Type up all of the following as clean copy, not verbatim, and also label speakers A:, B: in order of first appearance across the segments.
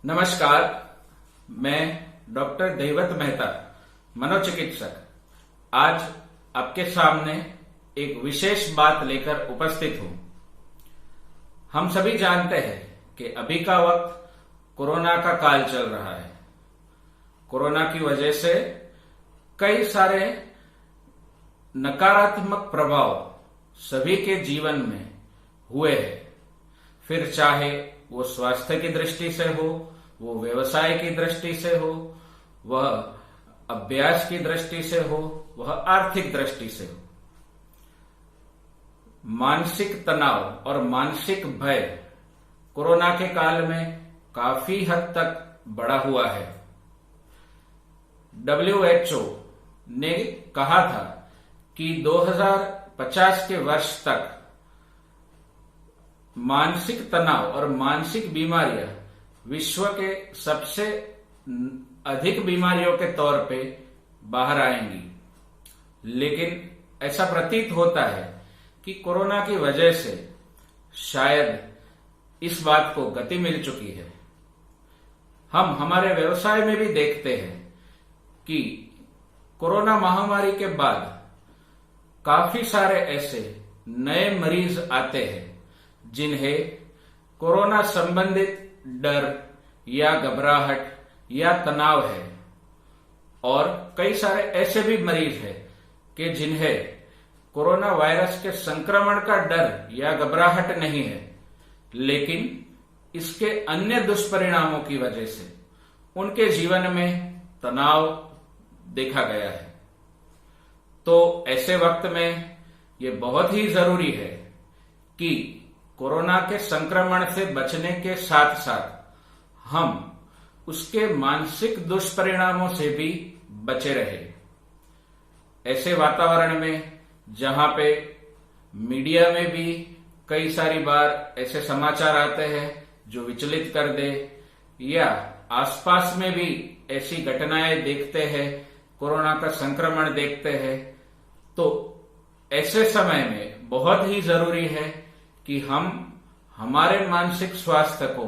A: नमस्कार, मैं डॉक्टर देवव्रत मेहता, मनोचिकित्सक, आज आपके सामने एक विशेष बात लेकर उपस्थित हूं। हम सभी जानते हैं कि अभी का वक्त कोरोना का काल चल रहा है। कोरोना की वजह से कई सारे नकारात्मक प्रभाव सभी के जीवन में हुए हैं, फिर चाहे वो स्वास्थ्य की दृष्टि से हो, वो व्यवसाय की दृष्टि से हो, वह अभ्यास की दृष्टि से हो, वह आर्थिक दृष्टि से हो। मानसिक तनाव और मानसिक भय कोरोना के काल में काफी हद तक बढ़ा हुआ है। WHO ने कहा था कि 2050 के वर्ष तक मानसिक तनाव और मानसिक बीमारियां विश्व के सबसे अधिक बीमारियों के तौर पे बाहर आएंगी, लेकिन ऐसा प्रतीत होता है कि कोरोना की वजह से शायद इस बात को गति मिल चुकी है। हम हमारे व्यवसाय में भी देखते हैं कि कोरोना महामारी के बाद काफी सारे ऐसे नए मरीज आते हैं जिन्हें कोरोना संबंधित डर या घबराहट या तनाव है, और कई सारे ऐसे भी मरीज हैं कि जिन्हें कोरोना वायरस के संक्रमण का डर या घबराहट नहीं है, लेकिन इसके अन्य दुष्परिणामों की वजह से उनके जीवन में तनाव देखा गया है। तो ऐसे वक्त में ये बहुत ही जरूरी है कि कोरोना के संक्रमण से बचने के साथ साथ हम उसके मानसिक दुष्परिणामों से भी बचे रहे। ऐसे वातावरण में जहां पे मीडिया में भी कई सारी बार ऐसे समाचार आते हैं जो विचलित कर दे, या आसपास में भी ऐसी घटनाएं देखते हैं, कोरोना का संक्रमण देखते हैं, तो ऐसे समय में बहुत ही जरूरी है कि हम हमारे मानसिक स्वास्थ्य को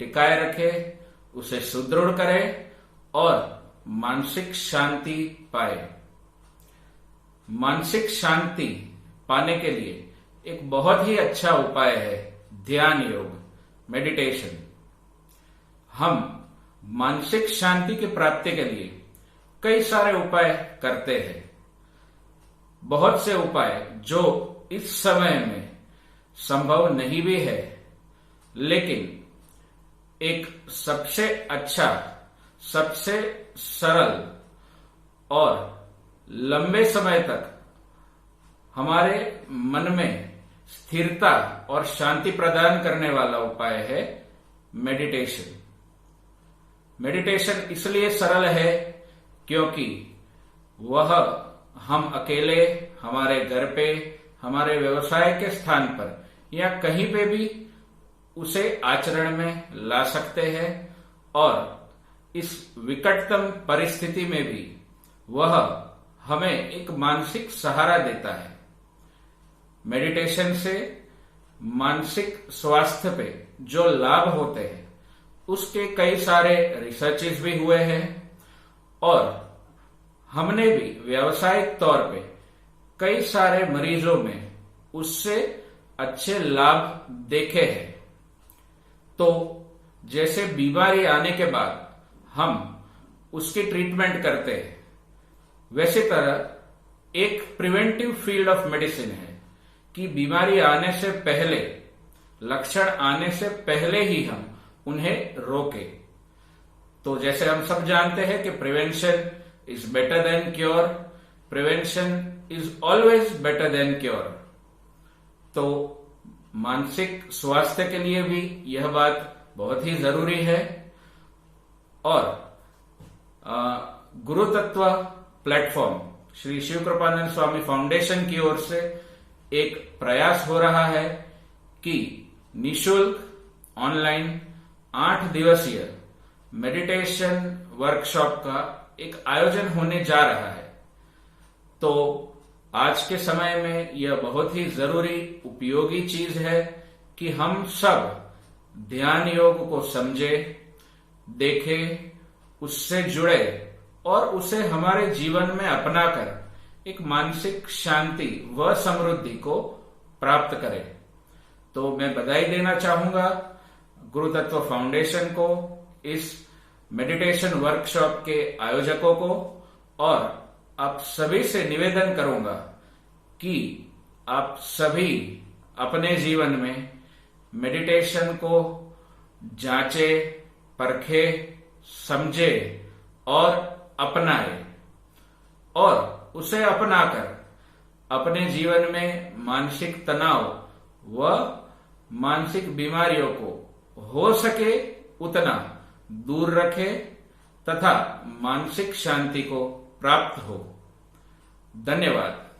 A: टिकाए रखें, उसे सुदृढ़ करें और मानसिक शांति पाए। मानसिक शांति पाने के लिए एक बहुत ही अच्छा उपाय है ध्यान योग, मेडिटेशन। हम मानसिक शांति की प्राप्ति के लिए कई सारे उपाय करते हैं। बहुत से उपाय जो इस समय में संभव नहीं भी है, लेकिन एक सबसे अच्छा, सबसे सरल और लंबे समय तक हमारे मन में स्थिरता और शांति प्रदान करने वाला उपाय है मेडिटेशन। मेडिटेशन इसलिए सरल है क्योंकि वह हम अकेले हमारे घर पे, हमारे व्यवसाय के स्थान पर या कहीं पे भी उसे आचरण में ला सकते हैं, और इस विकटतम परिस्थिति में भी वह हमें एक मानसिक सहारा देता है। मेडिटेशन से मानसिक स्वास्थ्य पे जो लाभ होते हैं उसके कई सारे रिसर्चेस भी हुए हैं, और हमने भी व्यावसायिक तौर पे कई सारे मरीजों में उससे अच्छे लाभ देखे हैं। तो जैसे बीमारी आने के बाद हम उसकी ट्रीटमेंट करते हैं, वैसे तरह एक प्रिवेंटिव फील्ड ऑफ मेडिसिन है कि बीमारी आने से पहले, लक्षण आने से पहले ही हम उन्हें रोकें। तो जैसे हम सब जानते हैं कि prevention is better than cure, prevention is always better than cure. तो मानसिक स्वास्थ्य के लिए भी यह बात बहुत ही जरूरी है, और गुरु तत्व प्लेटफॉर्म श्री शिव कृपानंद स्वामी फाउंडेशन की ओर से एक प्रयास हो रहा है कि निशुल्क ऑनलाइन 8 दिवसीय मेडिटेशन वर्कशॉप का एक आयोजन होने जा रहा है। तो आज के समय में यह बहुत ही जरूरी, उपयोगी चीज है कि हम सब ध्यान योग को समझें, देखे, उससे जुड़े और उसे हमारे जीवन में अपनाकर एक मानसिक शांति व समृद्धि को प्राप्त करें। तो मैं बधाई देना चाहूंगा गुरु तत्व फाउंडेशन को, इस मेडिटेशन वर्कशॉप के आयोजकों को, और आप सभी से निवेदन करूंगा कि आप सभी अपने जीवन में मेडिटेशन को जांचे, परखे, समझे और अपनाए, और उसे अपनाकर अपने जीवन में मानसिक तनाव व मानसिक बीमारियों को हो सके उतना दूर रखे तथा मानसिक शांति को प्राप्त हो। धन्यवाद।